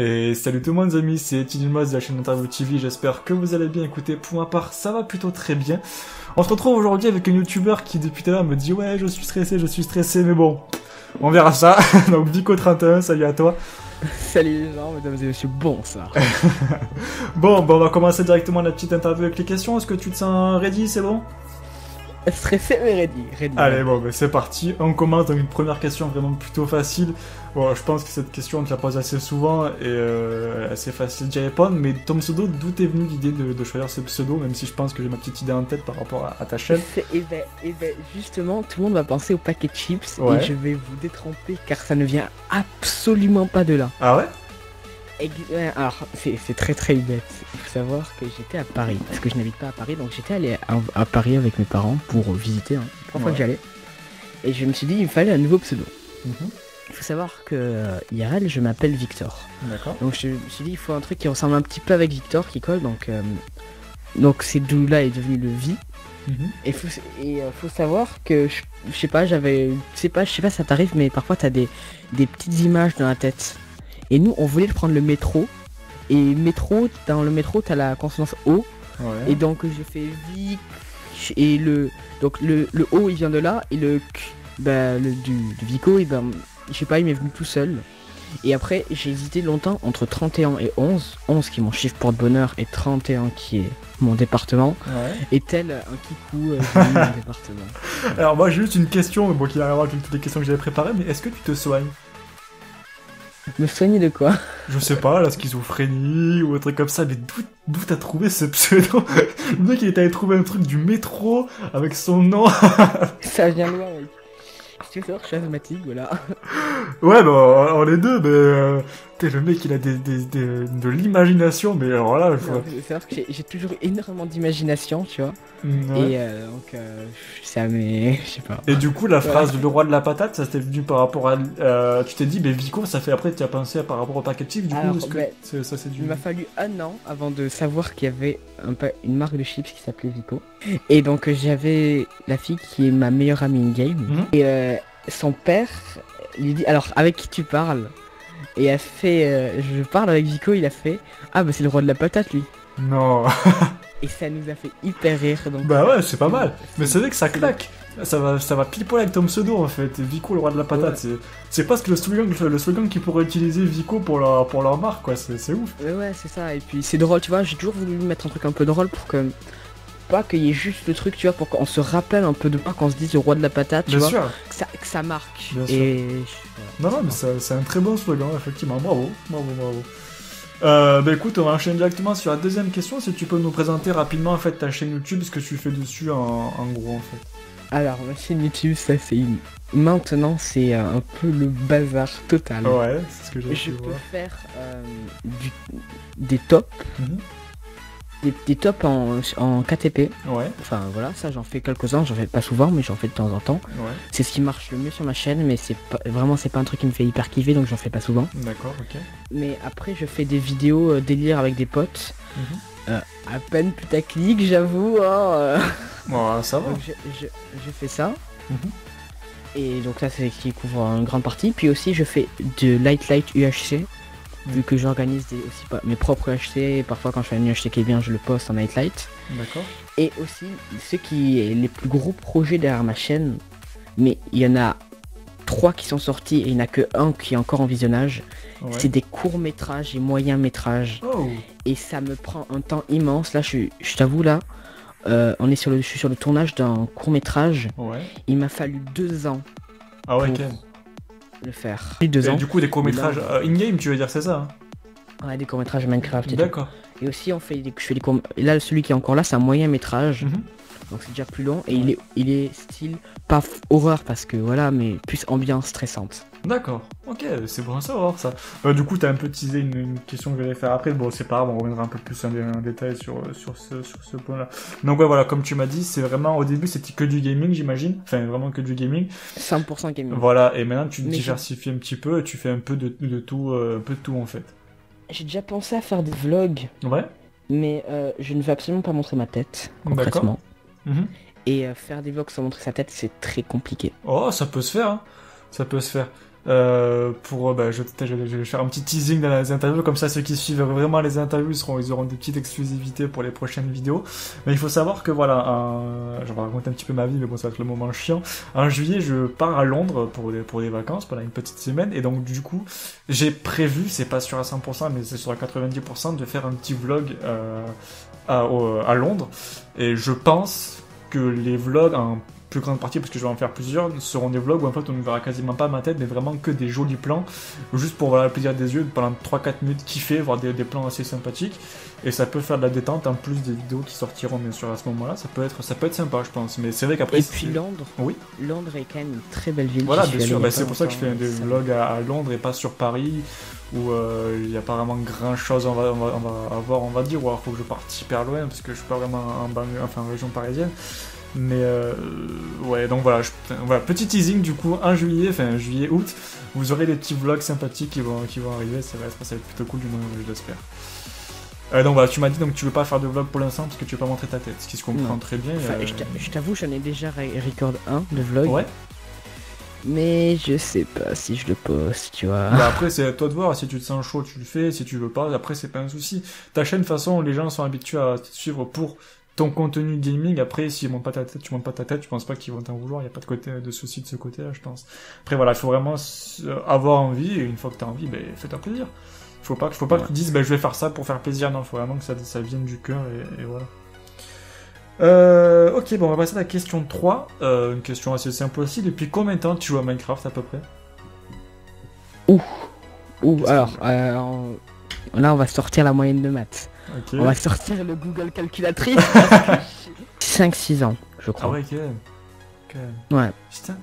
Et salut tout le monde les amis, c'est Tidilmos de la chaîne Interview TV, j'espère que vous allez bien. Écoutez, pour ma part ça va plutôt très bien. On se retrouve aujourd'hui avec un youtubeur qui depuis tout à l'heure me dit ouais je suis stressé, mais bon, on verra ça. Donc Vico31, salut à toi. Salut les gens, mesdames et messieurs, bonsoir. Bon, on va commencer directement la petite interview avec les questions, est-ce que tu te sens ready, c'est bon? Stressé mais ready. Allez bon, c'est parti, on commence avec une première question vraiment plutôt facile. Bon, je pense que cette question on te la pose assez souvent et assez facile d'y répondre, mais ton pseudo, d'où t'es venue l'idée de choisir ce pseudo, même si je pense que j'ai ma petite idée en tête par rapport à ta chaîne. Et ben, justement, tout le monde va penser au paquet de chips Ouais. et je vais vous détromper car ça ne vient absolument pas de là. Ah ouais? Alors, c'est très très bête. Il faut savoir que j'étais à Paris, parce que je n'habite pas à Paris, donc j'étais allé à Paris avec mes parents pour visiter, 3 fois que j'allais. Et je me suis dit, il me fallait un nouveau pseudo. Il faut savoir que IRL, je m'appelle Victor. D'accord. Donc je me suis dit, il faut un truc qui ressemble un petit peu avec Victor, qui colle, donc c'est d'où là est devenu le V. Et faut savoir que je sais pas, je sais pas si ça t'arrive, mais parfois t'as des petites images dans la tête. Et nous, on voulait prendre le métro. Et dans le métro, t'as la consonance O. Ouais. Et donc, je fais Vic. Et donc le O, il vient de là. Et le Q, du Vico, je sais pas, il m'est venu tout seul. Et après, j'ai hésité longtemps entre 31 et 11. 11 qui est mon chiffre porte-bonheur et 31 qui est mon département. Ouais. Et tel un kikou de mon département. Alors moi j'ai juste une question, bon, qui n'a rien à voir avec toutes les questions que j'avais préparées, mais est-ce que tu te soignes? Me soigner de quoi? Je sais pas, la schizophrénie ou un truc comme ça, mais d'où t'as trouvé ce pseudo? Le mec il est allé trouver un truc du métro avec son nom. Ça vient loin, mec. Si tu veux savoir, je suis asthmatique, voilà. Ouais, bah on est deux, mais le mec il a de l'imagination, mais alors là, C'est savoir que j'ai toujours énormément d'imagination, tu vois. Ouais. Et ça m'est... je sais pas. Et du coup, la phrase le roi de la patate, ça t'est venu par rapport à... tu t'es dit, mais Vico, ça fait après, tu as pensé par rapport au paquet de chips, du Alors, coup, est-ce que ça c'est du... Il m'a fallu 1 an avant de savoir qu'il y avait une marque de chips qui s'appelait Vico. Et donc j'avais la fille qui est ma meilleure amie in-game. Et son père lui dit, alors avec qui tu parles? Et elle fait, je parle avec Vico, il a fait, ah bah c'est le roi de la patate lui. Non. Et ça nous a fait hyper rire. Donc, Bah ouais, c'est pas mal. Mais c'est vrai que ça claque. Ça va pile poil avec ton pseudo en fait. Vico, le roi de la patate. Ouais. C'est presque le slogan qu'ils pourraient utiliser Vico pour leur marque, quoi. C'est ouf. Ouais, c'est ça. Et puis c'est drôle, tu vois. J'ai toujours voulu mettre un truc un peu drôle pour que. Pas qu'il y ait juste le truc, tu vois, pour qu'on se rappelle un peu de pas qu'on se dise le roi de la patate, tu Bien vois. sûr. Que ça marque. Bien et sûr. Non, mais c'est un très bon slogan, effectivement. Bravo. Bah écoute, on va enchaîner directement sur la deuxième question. Si tu peux nous présenter rapidement en fait ta chaîne YouTube, ce que tu fais dessus en gros en fait. Alors ma chaîne YouTube, ça c'est maintenant c'est un peu le bazar total. Ouais, c'est ce que j'ai Je peux faire des tops. Des tops en KTP. Ouais. Enfin voilà, ça j'en fais quelques-uns, j'en fais pas souvent mais j'en fais de temps en temps. Ouais. C'est ce qui marche le mieux sur ma chaîne, mais c'est pas un truc qui me fait hyper kiffer, donc j'en fais pas souvent. D'accord, ok. Mais après je fais des vidéos délire avec des potes. À peine putaclic, j'avoue. Ouais, ça va. Donc je fais ça. Et donc ça c'est qui couvre une grande partie. Puis aussi je fais de Light UHC. Vu que j'organise aussi mes propres UHC, et parfois quand je fais un UHC qui est bien, je le poste en Nightlight. D'accord. Et aussi, les plus gros projets derrière ma chaîne, mais il y en a 3 qui sont sortis et il n'y en a que 1 qui est encore en visionnage. Ouais. C'est des courts-métrages et moyens-métrages. Oh. Et ça me prend un temps immense. Là, je t'avoue, là, je suis sur le tournage d'un court-métrage. Ouais. Il m'a fallu 2 ans. Ah ouais, le faire. 2 ans. Du coup, des courts-métrages in-game, tu veux dire, c'est ça? Ouais, des courts-métrages Minecraft. D'accord. Et aussi, je fais des courts. Et là, celui qui est encore là, c'est un moyen-métrage. Donc c'est déjà plus long. Et il est style pas horreur parce que voilà, mais plus ambiance stressante. D'accord. Ok, c'est bon à savoir ça. Du coup, t'as un peu teasé une question que j'allais faire après. Bon, c'est pas grave, on reviendra un peu plus en détail sur ce point-là. Donc ouais, voilà, comme tu m'as dit, c'est vraiment au début c'était que du gaming, j'imagine. Enfin, vraiment que du gaming. 100% gaming. Voilà, et maintenant tu diversifies un petit peu, et tu fais un peu de tout, en fait. J'ai déjà pensé à faire des vlogs. Ouais. Mais je ne veux absolument pas montrer ma tête, concrètement. Et faire des vlogs sans montrer sa tête, c'est très compliqué. Oh, ça peut se faire, hein. Ça peut se faire. Je vais faire un petit teasing dans les interviews, comme ça ceux qui suivent vraiment les interviews ils auront des petites exclusivités pour les prochaines vidéos. Mais il faut savoir que voilà, je vais raconter un petit peu ma vie, mais bon, ça va être le moment chiant. En juillet, je pars à Londres pour les vacances pendant une petite semaine, et donc du coup, j'ai prévu, c'est pas sûr à 100%, mais c'est sûr à 90%, de faire un petit vlog à Londres. Et je pense que les vlogs, en plus grande partie, parce que je vais en faire plusieurs, seront des vlogs où en fait on ne verra quasiment pas ma tête, mais vraiment que des jolis plans, juste pour avoir le plaisir des yeux, pendant 3-4 minutes kiffer, voir des plans assez sympathiques, et ça peut faire de la détente, en plus des vidéos qui sortiront bien sûr à ce moment-là, ça peut être sympa je pense, mais c'est vrai qu'après... Et puis Londres, oui. Londres est quand même une très belle ville. Voilà, bien sûr, c'est pour ça que je fais des vlogs à Londres et pas sur Paris, où il n'y a pas vraiment grand chose on va avoir, on va dire, ou alors il faut que je parte hyper loin, parce que je suis pas vraiment en région parisienne. Mais ouais, donc voilà, petit teasing du coup, en juillet, août, vous aurez des petits vlogs sympathiques qui vont arriver, ça va être plutôt cool du moins, je l'espère. Donc voilà, tu m'as dit donc tu veux pas faire de vlog pour l'instant parce que tu veux pas montrer ta tête, ce qui se comprend très bien. Je t'avoue, j'en ai déjà record 1 de vlog. Ouais. Mais je sais pas si je le poste, tu vois. Bah après, c'est à toi de voir, si tu te sens chaud, tu le fais, si tu veux pas, après c'est pas un souci. Ta chaîne, de toute façon, les gens sont habitués à te suivre pour ton contenu gaming. Après, s'ils montent pas ta tête, tu montes pas ta tête, je pense pas qu'ils vont t'en vouloir, il y a pas de souci de ce côté-là, je pense. Après voilà, il faut vraiment avoir envie, et une fois que t'as envie, ben fais-toi plaisir. Faut pas que tu dises, ben je vais faire ça pour faire plaisir, non, faut vraiment que ça vienne du cœur, et voilà. Ok, bon, on va passer à la question 3, une question assez simple aussi. Depuis combien de temps tu joues à Minecraft à peu près? Alors, là on va sortir la moyenne de maths. Okay. On va sortir le Google calculatrice. 5-6 ans, je crois. Ah ouais, quand même. Ouais. Putain.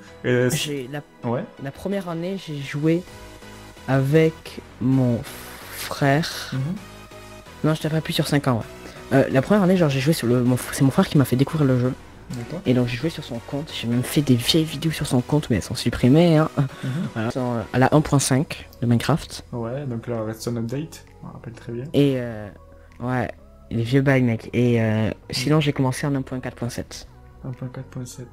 La première année, j'ai joué avec mon frère. Non, je t'avais plus sur 5 ans, ouais. La première année, genre, j'ai joué sur c'est mon frère qui m'a fait découvrir le jeu. Et donc, j'ai joué sur son compte. J'ai même fait des vieilles vidéos sur son compte, mais elles sont supprimées, hein. Voilà. À la 1.5 de Minecraft. Ouais, donc là, Redstone Update, on rappelle très bien. Et ouais, les vieux bails, mec. Et sinon, j'ai commencé en 1.4.7. 1.4.7.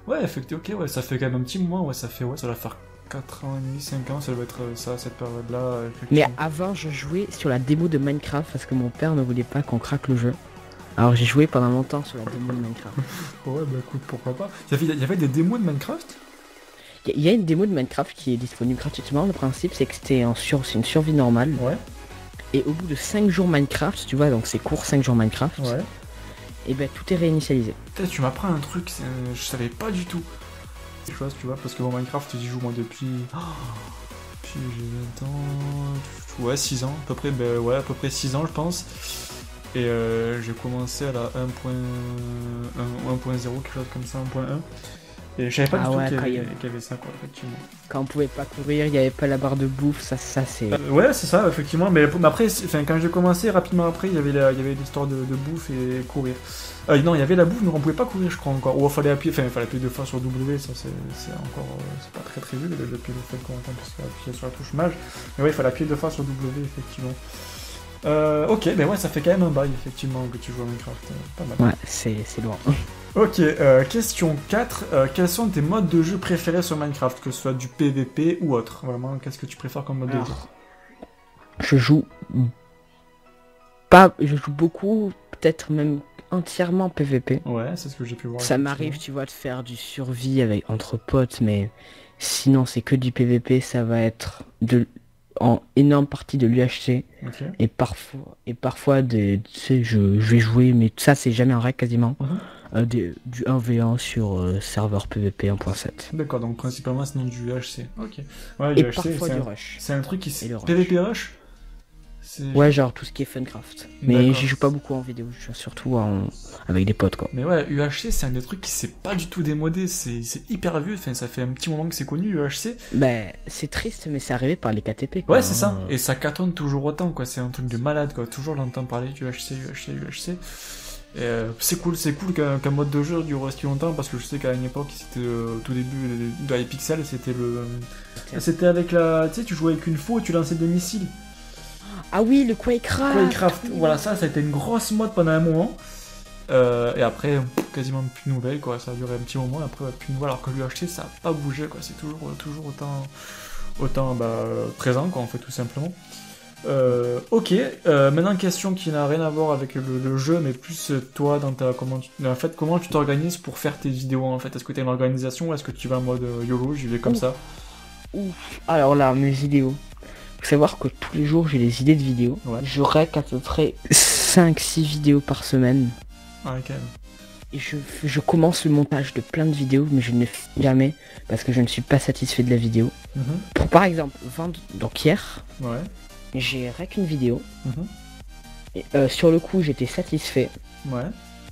Ouais, effectivement, ok, ouais, ça fait quand même un petit moment, ouais, ça doit faire 4 ans et demi, 5 ans, ça doit être ça, cette période-là. Mais avant, je jouais sur la démo de Minecraft parce que mon père ne voulait pas qu'on craque le jeu. Alors j'ai joué pendant longtemps sur la démo de Minecraft. Ouais, bah écoute, pourquoi pas. Il y avait des démos de Minecraft? Il y a une démo de Minecraft qui est disponible gratuitement. Le principe, c'est que c'est une survie normale. Ouais. Et au bout de 5 jours Minecraft, tu vois, donc c'est court, 5 jours Minecraft. Ouais. Et ben tout est réinitialisé. Peut-être tu m'apprends un truc, je savais pas du tout. Des choses, tu vois, parce que bon, Minecraft, j'y joue moi depuis j'ai 20 ans, ouais, 6 ans, à peu près, à peu près 6 ans, je pense. Et j'ai commencé à la 1.0, quelque chose comme ça, 1.1. Et je savais pas du tout qu'il y avait ça, quoi, effectivement. Quand on pouvait pas courir, il n'y avait pas la barre de bouffe, ça c'est... ouais, c'est ça, effectivement, mais après, quand j'ai commencé, rapidement après, il y avait l'histoire de bouffe et courir. Non, il y avait la bouffe, mais on pouvait pas courir, je crois, encore. Ou il fallait appuyer 2 fois sur W, ça c'est encore... c'est pas très très vu, depuis le fait qu'on puisse appuyer sur la touche mage. Mais ouais, il fallait appuyer 2 fois sur W, effectivement. Ok, mais ouais, ça fait quand même un bail, effectivement, que tu joues à Minecraft. Pas mal. Ouais, c'est loin. Ok, question 4. Quels sont tes modes de jeu préférés sur Minecraft, que ce soit du PVP ou autre? Vraiment, qu'est-ce que tu préfères comme mode de jeu? Je joue beaucoup, peut-être même entièrement PVP. Ouais, c'est ce que j'ai pu voir. Ça m'arrive, tu vois, de faire du survie entre potes, mais sinon c'est que du PVP, ça va être en énorme partie de l'UHC. Okay. Et parfois tu sais, je vais jouer, mais ça c'est jamais en règle quasiment. Du 1v1 sur serveur PVP 1.7. D'accord, donc principalement sinon du UHC. Ok. Ouais, et parfois du rush. C'est un truc qui PVP rush. Ouais, genre tout ce qui est Funcraft. Mais j'y joue pas beaucoup en vidéo, je joue surtout avec des potes, quoi. Mais ouais, UHC c'est un des trucs qui s'est pas du tout démodé, c'est hyper vieux, enfin, ça fait un petit moment que c'est connu, UHC. C'est triste, mais c'est arrivé par les KTP, quoi. Ouais, c'est ça, et ça cartonne toujours autant, quoi, c'est un truc de malade, quoi, toujours l'entendre parler du UHC. C'est cool qu'un mode de jeu dure aussi longtemps, parce que je sais qu'à une époque, c'était tout début de Hypixel, c'était avec la... Tu sais, tu jouais avec une faux et tu lançais des missiles. Ah oui, le Quakecraft. Voilà, ça a été une grosse mode pendant un moment. Et après, quasiment plus de nouvelles, quoi. Ça a duré un petit moment, et après, plus de nouvelles. Alors que l'UHC, ça a pas bougé, quoi. C'est toujours autant présent, quoi, en fait, tout simplement. Ok, maintenant question qui n'a rien à voir avec le jeu, mais plus toi dans comment tu t'organises pour faire tes vidéos en fait. Est-ce que tu as une organisation ou est-ce que tu vas en mode YOLO, j'y vais comme ça? Ouf. Alors là, mes vidéos. Faut savoir que tous les jours j'ai des idées de vidéos. Ouais. Je règle à peu près 5-6 vidéos par semaine. Ouais, quand même. Et je commence le montage de plein de vidéos, mais je ne le fais jamais parce que je ne suis pas satisfait de la vidéo. Pour par exemple, donc hier, Ouais. j'ai rec une vidéo. Et, sur le coup, j'étais satisfait. Ouais.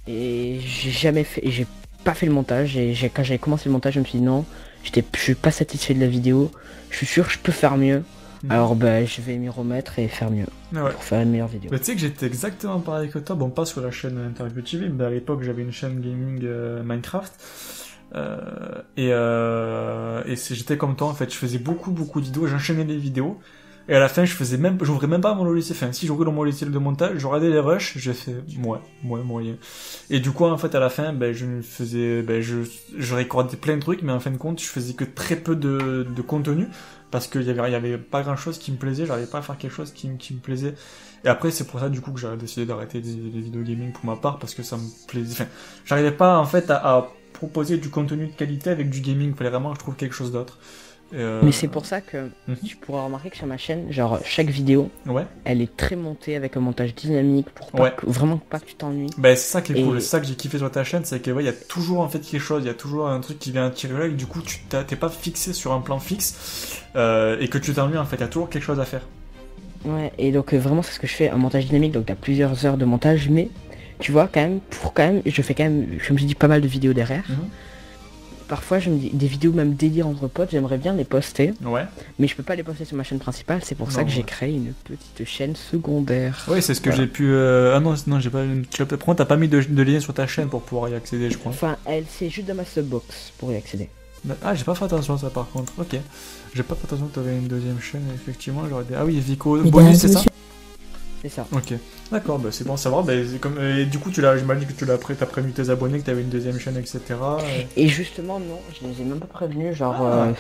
Et j'ai pas fait le montage. Et quand j'avais commencé le montage, je me suis dit non, je suis pas satisfait de la vidéo. Je suis sûr que je peux faire mieux. Alors je vais m'y remettre et faire mieux. Ouais. Pour faire une meilleure vidéo. Tu sais que j'étais exactement pareil que toi, bon pas sur la chaîne Interview TV, mais à l'époque j'avais une chaîne gaming Minecraft. J'étais comme toi en fait, je faisais beaucoup de vidéos, j'enchaînais les vidéos. Et à la fin, j'ouvrais même pas mon logiciel. Enfin, si j'ouvrais mon logiciel de montage, je regardais les rushs, j'ai fait, moyen. Et du coup, en fait, à la fin, je recordais plein de trucs, mais en fin de compte, je faisais que très peu de contenu, parce qu'il y avait pas grand chose qui me plaisait, j'arrivais pas à faire quelque chose qui me plaisait. Et après, c'est pour ça, du coup, que j'ai décidé d'arrêter les vidéos gaming pour ma part, parce que ça me plaisait, enfin, j'arrivais pas, en fait, à proposer du contenu de qualité avec du gaming, il fallait vraiment que je trouve quelque chose d'autre. Mais c'est pour ça que tu pourras remarquer que sur ma chaîne, genre chaque vidéo, elle est très montée avec un montage dynamique pour vraiment pas que tu t'ennuies. Bah c'est ça qui est cool, c'est ça que j'ai kiffé sur ta chaîne, c'est que il y a toujours en fait quelque chose, il y a toujours un truc qui vient attirer l'œil, du coup t'es pas fixé sur un plan fixe et que tu t'ennuies en fait, il y a toujours quelque chose à faire. Ouais, et donc vraiment c'est ce que je fais, un montage dynamique, donc t'as plusieurs heures de montage, mais tu vois je fais quand même, je me suis dit pas mal de vidéos derrière. Parfois, je me dis des vidéos même délire entre potes, j'aimerais bien les poster. Ouais. Mais je peux pas les poster sur ma chaîne principale, c'est pour ça que j'ai créé une petite chaîne secondaire. Oui, c'est ce que j'ai pu. Ah non, j'ai pas. Par t'as pas mis de lien sur ta chaîne pour pouvoir y accéder, je crois. Enfin, c'est juste dans ma subbox pour y accéder. Ah, j'ai pas fait attention à ça par contre. Ok. J'ai pas fait attention que t'avais une deuxième chaîne, effectivement. J'aurais dit. Ah oui, Vico Bonus, c'est ça? C'est ça. Ok. D'accord, bah c'est bon à savoir. Bah, et du coup, j'imagine que t'as prévenu tes abonnés que t'avais une deuxième chaîne, etc. Et justement, non, je les ai même pas prévenus. Genre,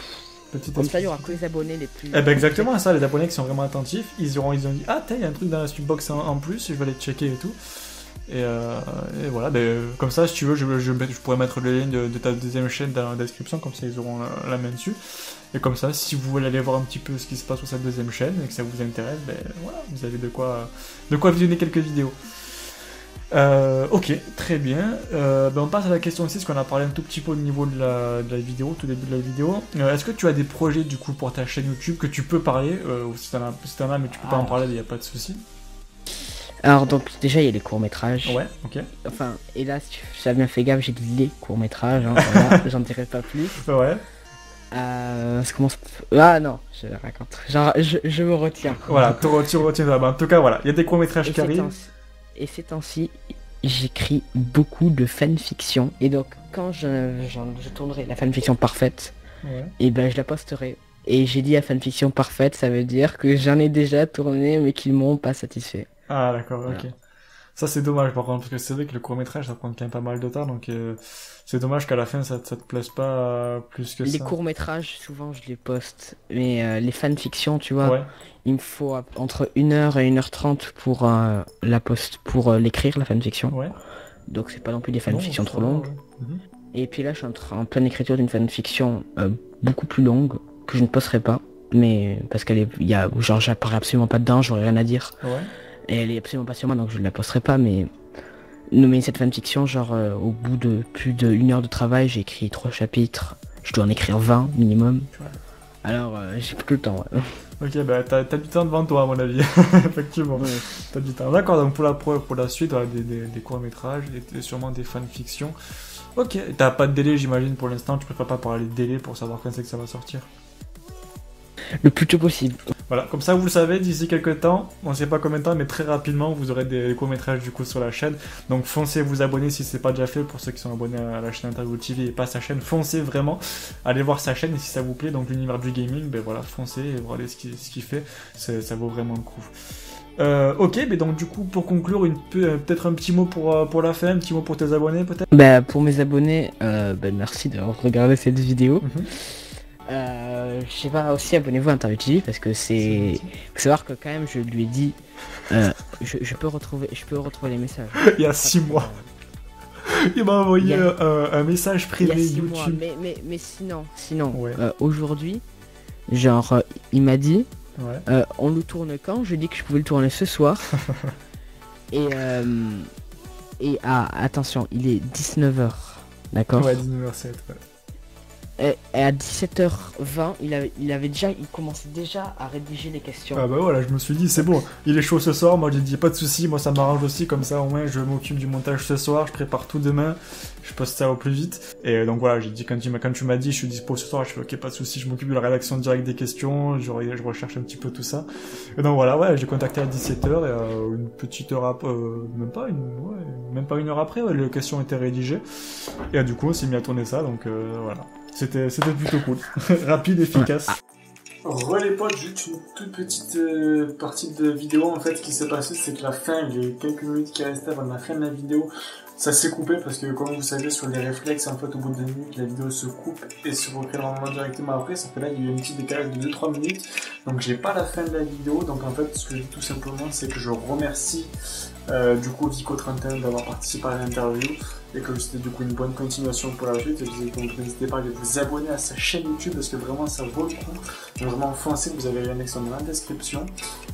comme ça, il y aura que les abonnés les plus. Eh ben exactement, ça, les abonnés qui sont vraiment attentifs, ils ont dit ah, il y a un truc dans la subbox en plus, je vais aller checker et tout. Et voilà, comme ça, si tu veux, je pourrais mettre le lien de ta deuxième chaîne dans la description, comme ça ils auront la main dessus. Et comme ça, si vous voulez aller voir un petit peu ce qui se passe sur cette deuxième chaîne et que ça vous intéresse, voilà, vous avez de quoi visionner quelques vidéos. Ok, très bien. On passe à la question 6, qu'on a parlé un tout petit peu au niveau de la vidéo, au tout début de la vidéo. Est-ce que tu as des projets du coup pour ta chaîne YouTube que tu peux parler, ou si t'en as mais tu peux pas en parler, il n'y a pas de souci. Alors donc déjà il y a les courts-métrages. Ouais, ok. Enfin, et là si tu as bien fait gaffe, j'ai dit les courts-métrages, hein, voilà, j'en dirai pas plus. Ouais. Ça commence... Ah non, je raconte. Genre, je me retiens. Voilà, tu retiens là. En tout cas, voilà, il y a des courts-métrages qui arrivent. Et ces temps-ci, j'écris beaucoup de fanfiction. Et donc, quand je tournerai la fanfiction parfaite, et je la posterai. Et j'ai dit à fanfiction parfaite, ça veut dire que j'en ai déjà tourné, mais qu'ils m'ont pas satisfait. Ah d'accord, voilà. Ok. Ça c'est dommage par contre, parce que c'est vrai que le court-métrage ça prend quand même pas mal de temps, donc c'est dommage qu'à la fin ça te plaise pas plus que ça. Les courts-métrages, souvent je les poste, mais les fanfictions, tu vois, il me faut entre 1h et 1h30 pour l'écrire, la fanfiction. Ouais. Donc c'est pas non plus des fanfictions trop longues. Et puis là je suis en pleine écriture d'une fanfiction beaucoup plus longue, que je ne posterai pas, mais parce genre j'apparais absolument pas dedans, j'aurais rien à dire. Ouais. Et elle est absolument pas sur moi, donc je ne la posterai pas, mais cette fanfiction, genre au bout de plus d'1 heure de travail, j'ai écrit 3 chapitres, je dois en écrire 20 minimum. Ouais. Alors j'ai plus le temps. Ouais. Ok, t'as du temps devant toi à mon avis, effectivement. Ouais. T'as du temps. D'accord, donc pour la suite, des courts-métrages et sûrement des fanfictions. Ok, t'as pas de délai j'imagine pour l'instant, tu préfères pas parler de délai pour savoir quand c'est que ça va sortir? Le plus tôt possible. Voilà, comme ça vous le savez, d'ici quelques temps, on sait pas combien de temps, mais très rapidement vous aurez des courts-métrages du coup sur la chaîne. Donc foncez vous abonner si c'est pas déjà fait, pour ceux qui sont abonnés à la chaîne Interview TV et pas sa chaîne, foncez vraiment, allez voir sa chaîne et si ça vous plaît, donc l'univers du gaming, voilà, foncez et regardez ce qu'il fait, ça vaut vraiment le coup. Ok, mais donc du coup pour conclure, peut-être un petit mot pour la fin, un petit mot pour tes abonnés peut-être. Pour mes abonnés, merci d'avoir regardé cette vidéo. je sais pas, aussi abonnez-vous à Interview TV parce que c'est... Faut savoir que quand même je lui ai dit, je peux retrouver les messages. Il y a 6 mois. Il m'a envoyé un message privé YouTube. Mois. Mais sinon, ouais. Aujourd'hui, genre, il m'a dit, ouais. On le tourne quand? Je lui ai dit que je pouvais le tourner ce soir. et attention, il est 19h, d'accord? Ouais, 19h07, ouais. Et à 17h20, il commençait déjà à rédiger les questions. Ah bah voilà, je me suis dit c'est bon, il est chaud ce soir, moi j'ai dit pas de soucis, moi ça m'arrange aussi, comme ça au moins je m'occupe du montage ce soir, je prépare tout demain, je poste ça au plus vite. Et donc voilà, j'ai dit quand tu m'as dit je suis dispo ce soir, je fais ok pas de soucis, je m'occupe de la rédaction directe des questions, je recherche un petit peu tout ça. Et donc voilà, ouais, j'ai contacté à 17h et une petite heure après, même pas une heure après, ouais, les questions étaient rédigées. Et du coup on s'est mis à tourner ça, donc voilà. C'était plutôt cool. Rapide, efficace. Les potes, juste une toute petite partie de vidéo en fait. Ce qui s'est passé, c'est que la fin, les quelques minutes qui restaient avant la fin de la vidéo, ça s'est coupé parce que comme vous savez sur les réflexes, en fait au bout de 2 minutes, la vidéo se coupe et se recrée normalement directement après. Ça fait là, il y a eu un petit décalage de 2-3 minutes. Donc j'ai pas la fin de la vidéo. Donc en fait, ce que je dis tout simplement, c'est que je remercie du coup Vico31 d'avoir participé à l'interview. Et que c'était du coup une bonne continuation pour la suite. Et donc n'hésitez pas à vous abonner à sa chaîne YouTube parce que vraiment ça vaut le coup. Donc vraiment foncez, vous avez un lien dans la description.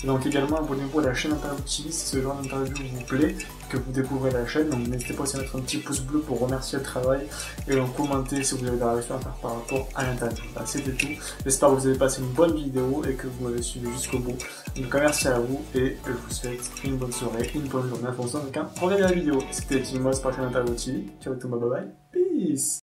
Et donc également abonnez-vous à la chaîne Interview TV si ce genre d'interview vous plaît, que vous découvrez la chaîne. Donc n'hésitez pas aussi à mettre un petit pouce bleu pour remercier le travail et donc commenter si vous avez des réactions à faire par rapport à l'interview. Voilà, c'était tout. J'espère que vous avez passé une bonne vidéo et que vous m'avez suivi jusqu'au bout. Donc merci à vous et je vous souhaite une bonne soirée, une bonne journée en fonction de quand regardez la vidéo. C'était Timos pour la chaîne Interview TV. Ciao tout le monde, bye bye. Peace.